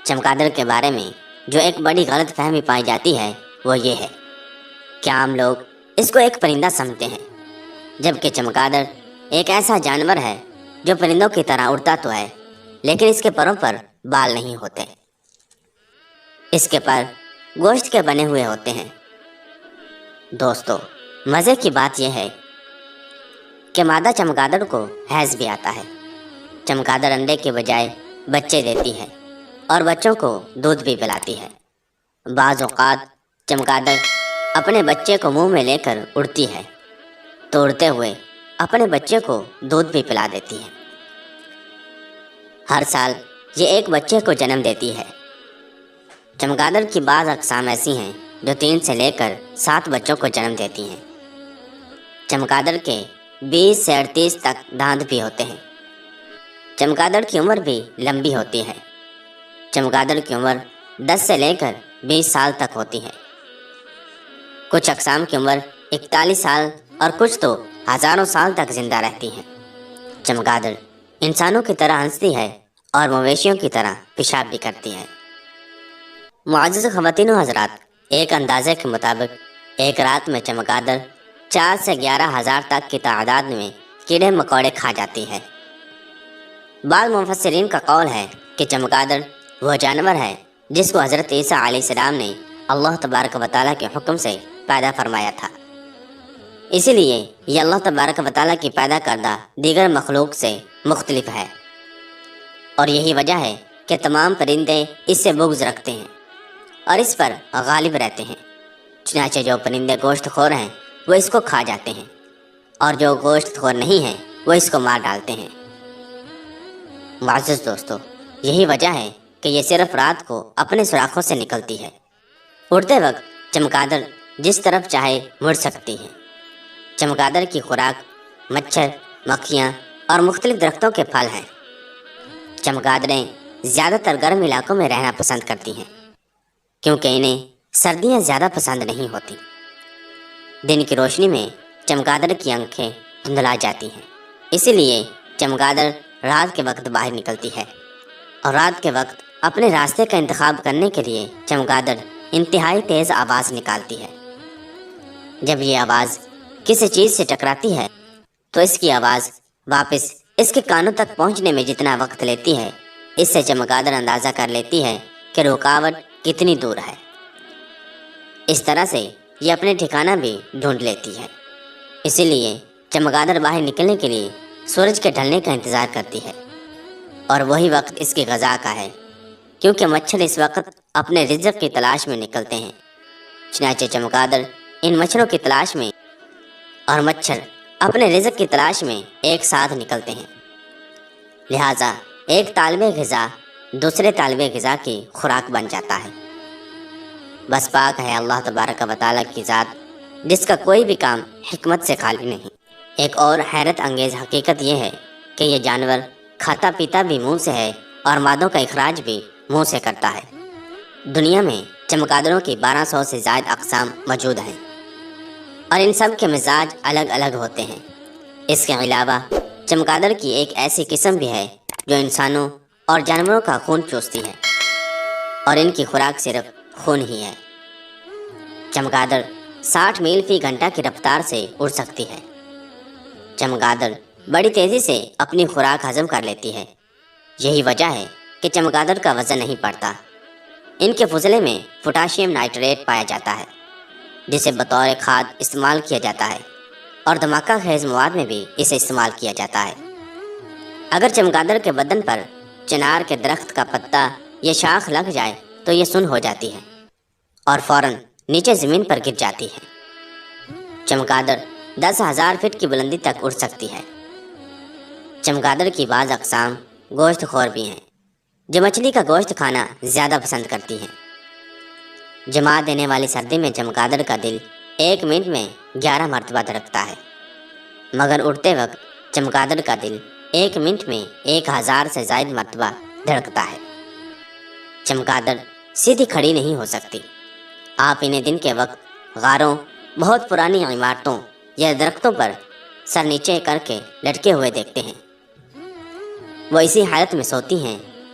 چمگادڑ کے بارے میں جو ایک بڑی غلط فہمی پائی جاتی ہے وہ یہ ہے کہ عام لوگ اس کو ایک پرندہ سمجھتے ہیں، جبکہ چمگادڑ ایک ایسا جانور ہے جو پرندوں کی طرح اڑتا تو ہے لیکن اس کے پروں پر بال نہیں ہوتے۔ اس کے پر گوشت کے بنے ہوئے ہوتے ہیں۔ دوستو، مزے کی بات یہ ہے کہ مادہ چمگادڑ کو حیض بھی آتا ہے۔ چمگادڑ انڈے کے بجائے بچے دیتی ہے اور بچوں کو دودھ بھی پلاتی ہے۔ بعض اوقات چمگادڑ اپنے بچے کو منہ میں لے کر اڑتی ہے تو اڑتے ہوئے اپنے بچے کو دودھ بھی پلا دیتی ہے۔ ہر سال یہ ایک بچے کو جنم دیتی ہے۔ چمگادڑ کی بعض اقسام ایسی ہیں جو 3 سے لے کر 7 بچوں کو جنم دیتی ہیں۔ چمگادڑ کے 20 سے 38 تک دانت بھی ہوتے ہیں۔ چمگادڑ کی عمر بھی لمبی ہوتی ہے۔ چمگادڑ کی عمر 10 سے لے کر 20 سال تک ہوتی ہے۔ کچھ اقسام کی عمر 41 سال اور کچھ تو ہزاروں سال تک زندہ رہتی ہیں۔ چمگادڑ انسانوں کی طرح ہنستی ہے اور مویشیوں کی طرح پیشاب بھی کرتی ہے۔ معزز خواتین و حضرات، ایک اندازے کے مطابق ایک رات میں چمگادڑ 4 سے 11 ہزار تک کی تعداد میں کیڑے مکوڑے کھا جاتی ہے۔ بعض مفسرین کا قول ہے کہ چمگادڑ وہ جانور ہے جس کو حضرت عیسیٰ علیہ السلام نے اللہ تبارک و تعالیٰ کے حکم سے پیدا فرمایا تھا، اسی لیے یہ اللہ تبارک و تعالیٰ کی پیدا کردہ دیگر مخلوق سے مختلف ہے، اور یہی وجہ ہے کہ تمام پرندے اس سے بغض رکھتے ہیں اور اس پر غالب رہتے ہیں۔ چنانچہ جو پرندے گوشت خور ہیں وہ اس کو کھا جاتے ہیں اور جو گوشت خور نہیں ہیں وہ اس کو مار ڈالتے ہیں۔ معزز دوستو، یہی وجہ ہے کہ یہ صرف رات کو اپنے سوراخوں سے نکلتی ہے۔ اڑتے وقت چمگادڑ جس طرف چاہے مڑ سکتی ہے۔ چمگادڑ کی خوراک مچھر، مکھیاں اور مختلف درختوں کے پھل ہیں۔ چمگادڑیں زیادہ تر گرم علاقوں میں رہنا پسند کرتی ہیں کیونکہ انہیں سردیاں زیادہ پسند نہیں ہوتی۔ دن کی روشنی میں چمگادڑ کی آنکھیں دھندلا جاتی ہیں، اسی لیے چمگادڑ رات کے وقت باہر نکلتی ہے، اور رات کے وقت اپنے راستے کا انتخاب کرنے کے لیے چمگادڑ انتہائی تیز آواز نکالتی ہے۔ جب یہ آواز کسی چیز سے ٹکراتی ہے تو اس کی آواز واپس اس کے کانوں تک پہنچنے میں جتنا وقت لیتی ہے، اس سے چمگادڑ اندازہ کر لیتی ہے کہ رکاوٹ کتنی دور ہے۔ اس طرح سے یہ اپنے ٹھکانہ بھی ڈھونڈ لیتی ہے۔ اسی لیے چمگادڑ باہر نکلنے کے لیے سورج کے ڈھلنے کا انتظار کرتی ہے، اور وہی وقت اس کی غذا کا ہے، کیونکہ مچھر اس وقت اپنے رزق کی تلاش میں نکلتے ہیں۔ چنانچہ چمگادڑ ان مچھروں کی تلاش میں اور مچھر اپنے رزق کی تلاش میں ایک ساتھ نکلتے ہیں، لہٰذا ایک طالب غذا دوسرے طالب غذا کی خوراک بن جاتا ہے۔ بس پاک ہے اللہ تبارک و تعالیٰ کی ذات، جس کا کوئی بھی کام حکمت سے خالی نہیں۔ ایک اور حیرت انگیز حقیقت یہ ہے کہ یہ جانور کھاتا پیتا بھی منہ سے ہے اور مادوں کا اخراج بھی منہ سے کرتا ہے۔ دنیا میں چمگادڑوں کی 1200 سے زائد اقسام موجود ہیں، اور ان سب کے مزاج الگ الگ ہوتے ہیں۔ اس کے علاوہ چمگادڑ کی ایک ایسی قسم بھی ہے جو انسانوں اور جانوروں کا خون چوستی ہے، اور ان کی خوراک صرف خون ہی ہے۔ چمگادڑ 60 میل فی گھنٹہ کی رفتار سے اڑ سکتی ہے۔ چمگادڑ بڑی تیزی سے اپنی خوراک ہضم کر لیتی ہے، یہی وجہ ہے کہ چمگادڑ کا وزن نہیں بڑھتا۔ ان کے فضلے میں پوٹاشیم نائٹریٹ پایا جاتا ہے، جسے بطور کھاد استعمال کیا جاتا ہے، اور دھماکہ خیز مواد میں بھی اسے استعمال کیا جاتا ہے۔ اگر چمگادڑ کے بدن پر چنار کے درخت کا پتا یا شاخ لگ جائے تو یہ سن ہو جاتی ہے اور فوراً نیچے زمین پر گر جاتی ہے۔ چمگادڑ 10,000 فٹ کی بلندی تک اڑ سکتی ہے۔ چمگادڑ کی بعض اقسام گوشت خور بھی ہیں جو مچھلی کا گوشت کھانا زیادہ پسند کرتی ہیں۔ جمع دینے والی سردی میں چمگادڑ کا دل 1 منٹ میں 11 مرتبہ دھڑکتا ہے، مگر اڑتے وقت چمگادڑ کا دل 1 منٹ میں 1000 سے زائد مرتبہ دھڑکتا ہے۔ چمگادڑ سیدھی کھڑی نہیں ہو سکتی۔ آپ انہیں دن کے وقت غاروں، بہت پرانی عمارتوں یا درختوں پر سر نیچے کر کے لٹکے ہوئے دیکھتے ہیں۔ وہ اسی حالت میں سوتی ہیں،